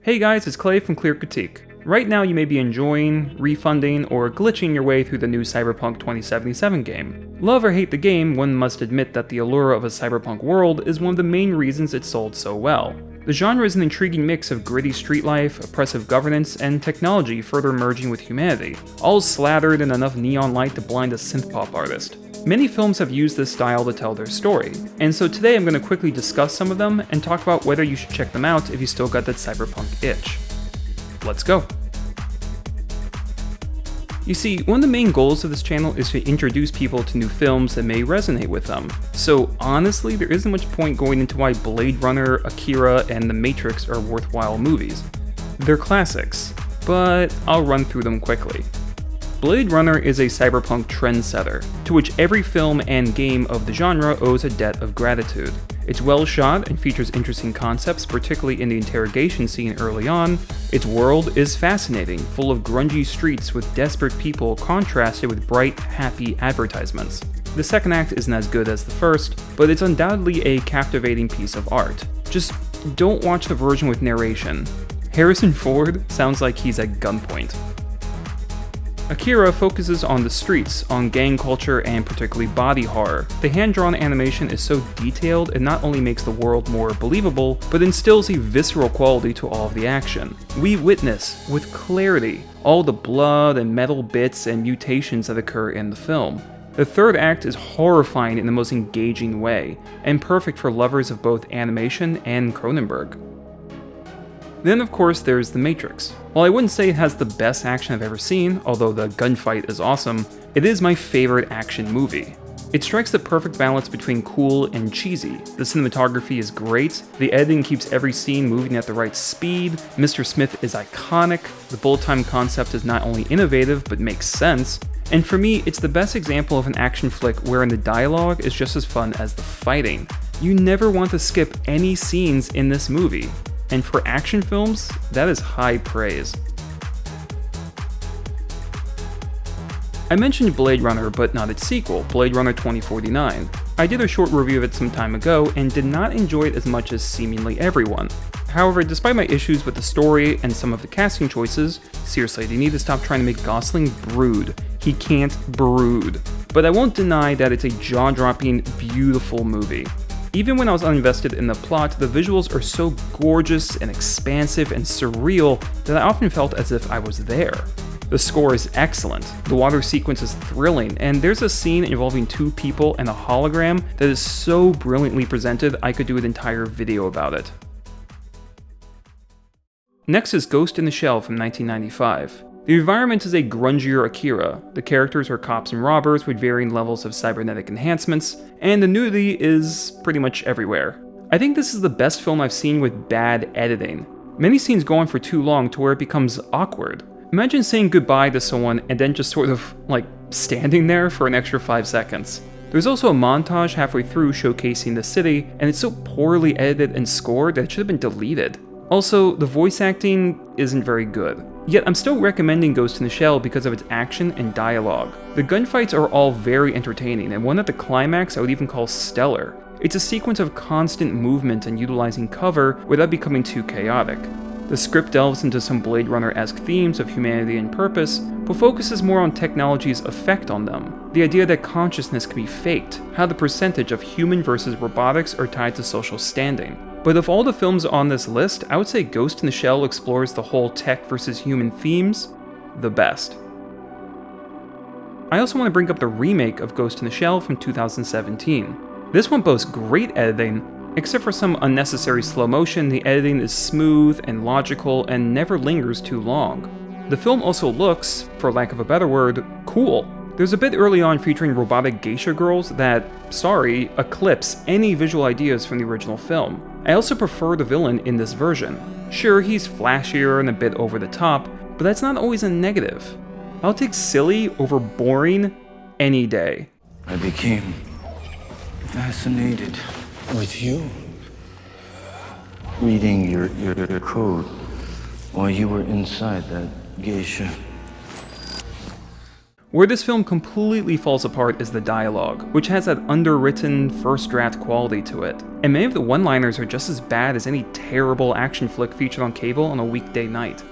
Hey guys, it's Clay from Clear Critique. Right now you may be enjoying, refunding, or glitching your way through the new Cyberpunk 2077 game. Love or hate the game, one must admit that the allure of a cyberpunk world is one of the main reasons it sold so well. The genre is an intriguing mix of gritty street life, oppressive governance, and technology further merging with humanity, all slathered in enough neon light to blind a synthpop artist. Many films have used this style to tell their story, and so today I'm going to quickly discuss some of them and talk about whether you should check them out if you still got that cyberpunk itch. Let's go! You see, one of the main goals of this channel is to introduce people to new films that may resonate with them. So honestly, there isn't much point going into why Blade Runner, Akira, and The Matrix are worthwhile movies. They're classics, but I'll run through them quickly. Blade Runner is a cyberpunk trendsetter, to which every film and game of the genre owes a debt of gratitude. It's well shot and features interesting concepts, particularly in the interrogation scene early on. Its world is fascinating, full of grungy streets with desperate people contrasted with bright, happy advertisements. The second act isn't as good as the first, but it's undoubtedly a captivating piece of art. Just don't watch the version with narration. Harrison Ford sounds like he's at gunpoint. Akira focuses on the streets, on gang culture, and particularly body horror. The hand-drawn animation is so detailed it not only makes the world more believable, but instills a visceral quality to all of the action. We witness, with clarity, all the blood and metal bits and mutations that occur in the film. The third act is horrifying in the most engaging way, and perfect for lovers of both animation and Cronenberg. Then of course there's The Matrix. While I wouldn't say it has the best action I've ever seen, although the gunfight is awesome, it is my favorite action movie. It strikes the perfect balance between cool and cheesy. The cinematography is great, the editing keeps every scene moving at the right speed, Mr. Smith is iconic, the bullet time concept is not only innovative but makes sense, and for me it's the best example of an action flick wherein the dialogue is just as fun as the fighting. You never want to skip any scenes in this movie. And for action films, that is high praise. I mentioned Blade Runner, but not its sequel, Blade Runner 2049. I did a short review of it some time ago and did not enjoy it as much as seemingly everyone. However, despite my issues with the story and some of the casting choices, seriously, they need to stop trying to make Gosling brood. He can't brood. But I won't deny that it's a jaw-dropping, beautiful movie. Even when I was uninvested in the plot, the visuals are so gorgeous and expansive and surreal that I often felt as if I was there. The score is excellent, the water sequence is thrilling, and there's a scene involving two people and a hologram that is so brilliantly presented I could do an entire video about it. Next is Ghost in the Shell from 1995. The environment is a grungier Akira, the characters are cops and robbers with varying levels of cybernetic enhancements, and the nudity is pretty much everywhere. I think this is the best film I've seen with bad editing. Many scenes go on for too long to where it becomes awkward. Imagine saying goodbye to someone and then just sort of, standing there for an extra 5 seconds. There's also a montage halfway through showcasing the city, and it's so poorly edited and scored that it should have been deleted. Also, the voice acting isn't very good. Yet I'm still recommending Ghost in the Shell because of its action and dialogue. The gunfights are all very entertaining, and one at the climax I would even call stellar. It's a sequence of constant movement and utilizing cover without becoming too chaotic. The script delves into some Blade Runner-esque themes of humanity and purpose, but focuses more on technology's effect on them. The idea that consciousness can be faked, how the percentage of human versus robotics are tied to social standing. But of all the films on this list, I would say Ghost in the Shell explores the whole tech versus human themes the best. I also want to bring up the remake of Ghost in the Shell from 2017. This one boasts great editing, except for some unnecessary slow motion. The editing is smooth and logical and never lingers too long. The film also looks, for lack of a better word, cool. There's a bit early on featuring robotic geisha girls that, eclipse any visual ideas from the original film. I also prefer the villain in this version. Sure, he's flashier and a bit over the top, but that's not always a negative. I'll take silly over boring any day. I became fascinated with you. Reading your code while you were inside that geisha. Where this film completely falls apart is the dialogue, which has that underwritten, first draft quality to it. And many of the one-liners are just as bad as any terrible action flick featured on cable on a weekday night.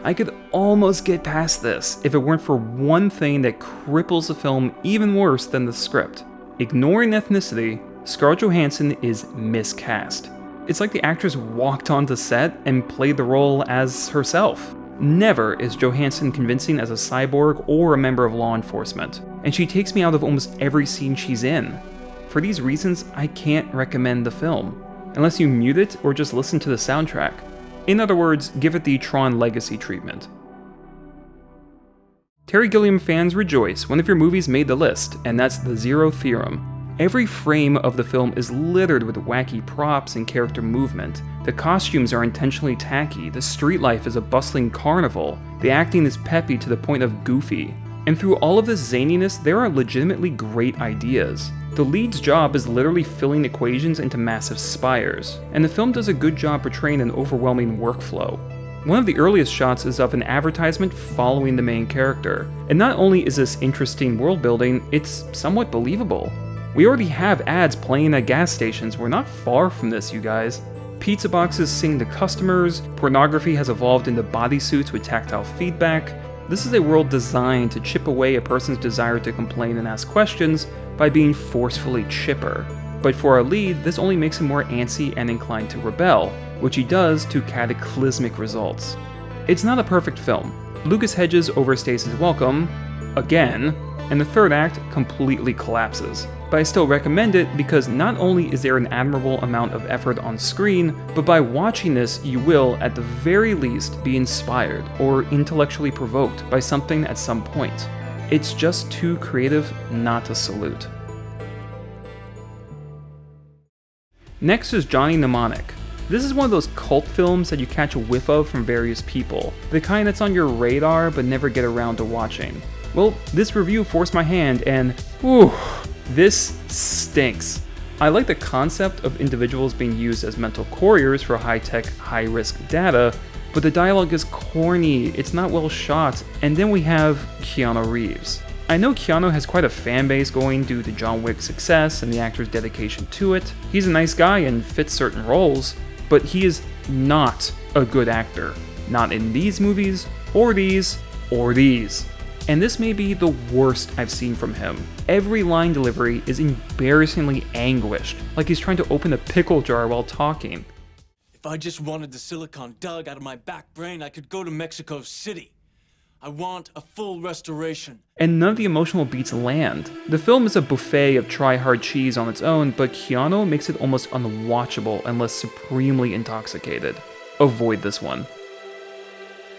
I could almost get past this if it weren't for one thing that cripples the film even worse than the script. Ignoring ethnicity, Scarlett Johansson is miscast. It's like the actress walked onto set and played the role as herself. Never is Johansson convincing as a cyborg or a member of law enforcement, and she takes me out of almost every scene she's in. For these reasons, I can't recommend the film, unless you mute it or just listen to the soundtrack. In other words, give it the Tron Legacy treatment. Terry Gilliam fans rejoice, one of your movies made the list, and that's the Zero Theorem. Every frame of the film is littered with wacky props and character movement. The costumes are intentionally tacky, the street life is a bustling carnival, the acting is peppy to the point of goofy. And through all of this zaniness, there are legitimately great ideas. The lead's job is literally filling equations into massive spires, and the film does a good job portraying an overwhelming workflow. One of the earliest shots is of an advertisement following the main character, and not only is this interesting world building, it's somewhat believable. We already have ads playing at gas stations, we're not far from this, you guys. Pizza boxes sing to customers, pornography has evolved into bodysuits with tactile feedback. This is a world designed to chip away a person's desire to complain and ask questions by being forcefully chipper. But for our lead, this only makes him more antsy and inclined to rebel, which he does to cataclysmic results. It's not a perfect film. Lucas Hedges overstays his welcome, again, and the third act completely collapses. But I still recommend it because not only is there an admirable amount of effort on screen, but by watching this you will, at the very least, be inspired or intellectually provoked by something at some point. It's just too creative not to salute. Next is Johnny Mnemonic. This is one of those cult films that you catch a whiff of from various people, the kind that's on your radar but never get around to watching. Well, this review forced my hand and, whew, this stinks. I like the concept of individuals being used as mental couriers for high-tech, high-risk data, but the dialogue is corny, it's not well shot, and then we have Keanu Reeves. I know Keanu has quite a fan base going due to John Wick's success and the actor's dedication to it. He's a nice guy and fits certain roles, but he is not a good actor. Not in these movies, or these, or these. And this may be the worst I've seen from him. Every line delivery is embarrassingly anguished, like he's trying to open a pickle jar while talking. If I just wanted the silicon dug out of my back brain, I could go to Mexico City. I want a full restoration. And none of the emotional beats land. The film is a buffet of try-hard cheese on its own, but Keanu makes it almost unwatchable unless supremely intoxicated. Avoid this one.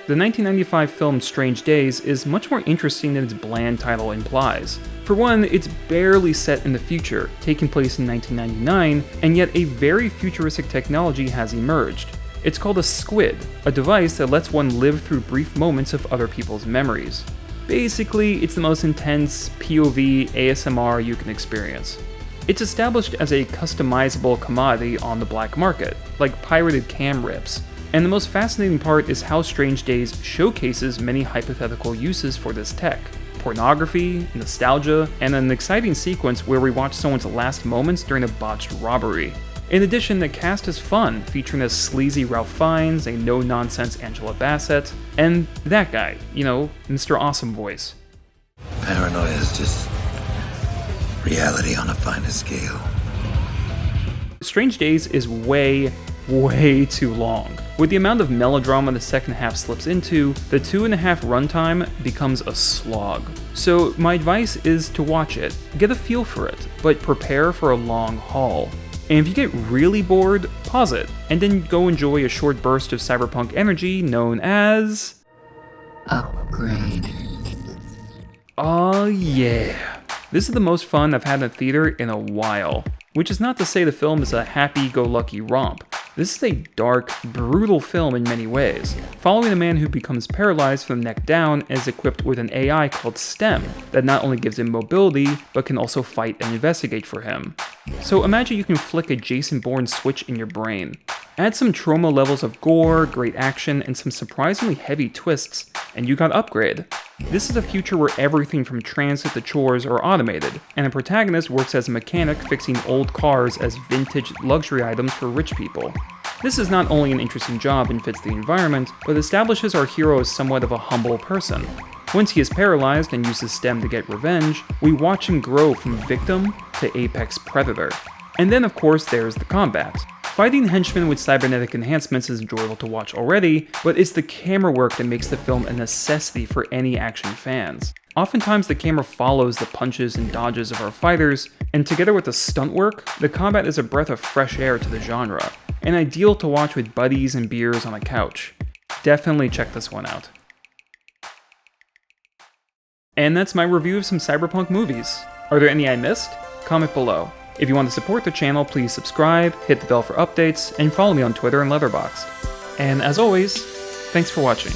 The 1995 film Strange Days is much more interesting than its bland title implies. For one, it's barely set in the future, taking place in 1999, and yet a very futuristic technology has emerged. It's called a squid, a device that lets one live through brief moments of other people's memories. Basically, it's the most intense POV ASMR you can experience. It's established as a customizable commodity on the black market, like pirated cam rips. And the most fascinating part is how Strange Days showcases many hypothetical uses for this tech. Pornography, nostalgia, and an exciting sequence where we watch someone's last moments during a botched robbery. In addition, the cast is fun, featuring a sleazy Ralph Fiennes, a no-nonsense Angela Bassett, and that guy, you know, Mr. Awesome Voice. Paranoia is just reality on a finer scale. Strange Days is way too long. With the amount of melodrama the second half slips into, the 2.5 runtime becomes a slog. So my advice is to watch it, get a feel for it, but prepare for a long haul. And if you get really bored, pause it, and then go enjoy a short burst of cyberpunk energy known as... Upgrade. Oh yeah. This is the most fun I've had in a theater in a while. Which is not to say the film is a happy-go-lucky romp. This is a dark, brutal film in many ways, following a man who becomes paralyzed from the neck down and is equipped with an AI called STEM that not only gives him mobility, but can also fight and investigate for him. So imagine you can flick a Jason Bourne switch in your brain. Add some trauma levels of gore, great action, and some surprisingly heavy twists, and you got Upgrade. This is a future where everything from transit to chores are automated, and a protagonist works as a mechanic fixing old cars as vintage luxury items for rich people. This is not only an interesting job and fits the environment, but establishes our hero as somewhat of a humble person. Once he is paralyzed and uses STEM to get revenge, we watch him grow from victim to apex predator. And then of course there's the combat. Fighting henchmen with cybernetic enhancements is enjoyable to watch already, but it's the camera work that makes the film a necessity for any action fans. Oftentimes the camera follows the punches and dodges of our fighters, and together with the stunt work, the combat is a breath of fresh air to the genre, and ideal to watch with buddies and beers on a couch. Definitely check this one out. And that's my review of some Cyberpunk movies. Are there any I missed? Comment below. If you want to support the channel, please subscribe, hit the bell for updates, and follow me on Twitter and Letterboxd. And as always, thanks for watching.